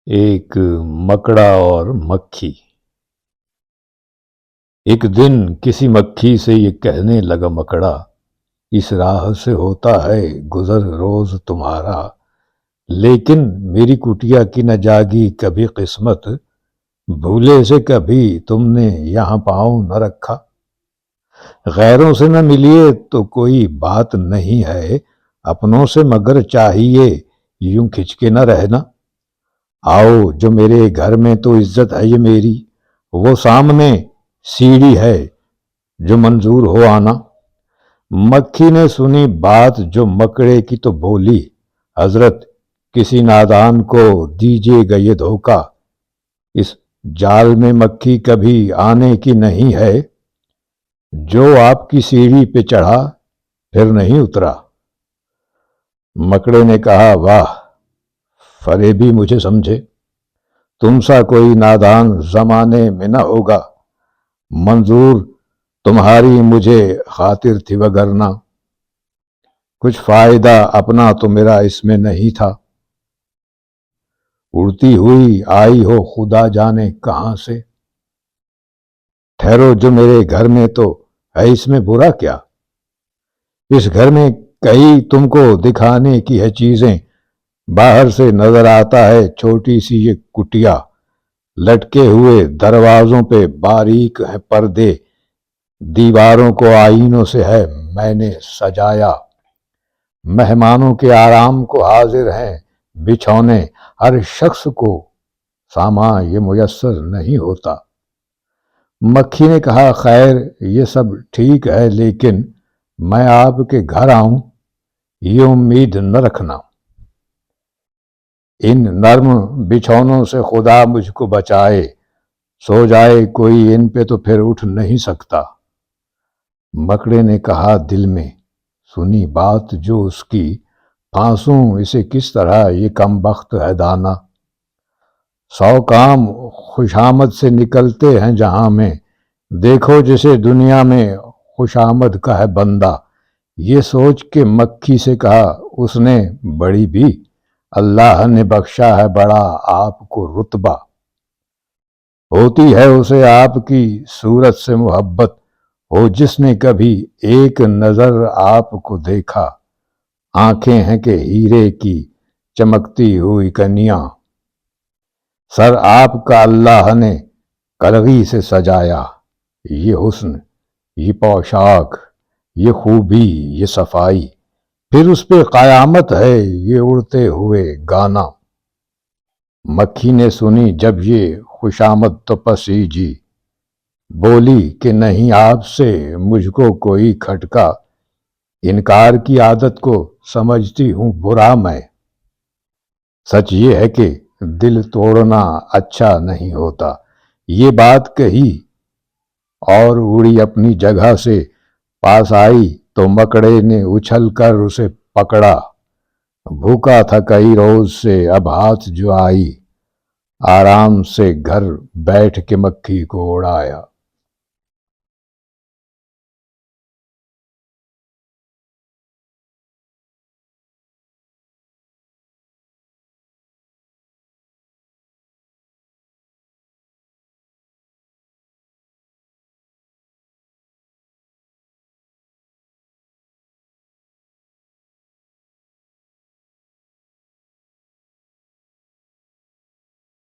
ایک مکڑا اور مکھی۔ ایک دن کسی مکھی سے یہ کہنے لگا مکڑا، اس راہ سے ہوتا ہے گزر روز تمہارا، لیکن میری کٹیا کی نہ جاگی کبھی قسمت، بھولے سے کبھی تم نے یہاں پاؤں نہ رکھا۔ غیروں سے نہ ملیے تو کوئی بات نہیں ہے، اپنوں سے مگر چاہیے یوں کھچ کے نہ رہنا۔ آؤ جو میرے گھر میں تو عزت ہے یہ میری، وہ سامنے سیڑھی ہے جو منظور ہو آنا۔ مکھی نے سنی بات جو مکڑے کی تو بولی، حضرت کسی نادان کو دیجیے گا یہ دھوکہ، اس جال میں مکھی کبھی آنے کی نہیں ہے، جو آپ کی سیڑھی پہ چڑھا پھر نہیں اترا۔ مکڑے نے کہا، واہ فریبی مجھے سمجھے، تم سا کوئی نادان زمانے میں نہ ہوگا، منظور تمہاری مجھے خاطر تھی وگرنہ، کچھ فائدہ اپنا تو میرا اس میں نہیں تھا، اڑتی ہوئی آئی ہو خدا جانے کہاں سے، ٹھہرو جو میرے گھر میں تو ہے اس میں برا کیا، اس گھر میں کئی تم کو دکھانے کی ہے چیزیں، باہر سے نظر آتا ہے چھوٹی سی یہ کٹیا، لٹکے ہوئے دروازوں پہ باریک ہے پردے، دیواروں کو آئینوں سے ہے میں نے سجایا، مہمانوں کے آرام کو حاضر ہیں بچھونے، ہر شخص کو سامان یہ میسر نہیں ہوتا۔ مکھی نے کہا، خیر یہ سب ٹھیک ہے لیکن میں آپ کے گھر آؤں یہ امید نہ رکھنا، ان نرم بچھونوں سے خدا مجھ کو بچائے، سو جائے کوئی ان پہ تو پھر اٹھ نہیں سکتا۔ مکڑے نے کہا دل میں سنی بات جو اس کی، پھانسوں اسے کس طرح یہ کم بخت ہے دانا، 100 کام خوشامد سے نکلتے ہیں جہاں میں، دیکھو جسے دنیا میں خوشامد کا ہے بندہ۔ یہ سوچ کے مکھی سے کہا اس نے بڑی بھی، اللہ نے بخشا ہے بڑا آپ کو رتبہ، ہوتی ہے اسے آپ کی صورت سے محبت، ہو جس نے کبھی ایک نظر آپ کو دیکھا، آنکھیں ہیں کہ ہیرے کی چمکتی ہوئی کنیاں، سر آپ کا اللہ نے کلغی سے سجایا، یہ حسن یہ پوشاک یہ خوبی یہ صفائی، پھر اس پہ قیامت ہے یہ اڑتے ہوئے گانا۔ مکھی نے سنی جب یہ خوشامد تو پسیجی، بولی کہ نہیں آپ سے مجھ کو کوئی کھٹکا، انکار کی عادت کو سمجھتی ہوں برا میں، سچ یہ ہے کہ دل توڑنا اچھا نہیں ہوتا۔ یہ بات کہی اور اڑی اپنی جگہ سے، پاس آئی تو مکڑے نے اچھل کر اسے پکڑا، بھوکا تھا کئی روز سے اب ہاتھ جو آئی، آرام سے گھر بیٹھ کے مکھی کو اڑایا۔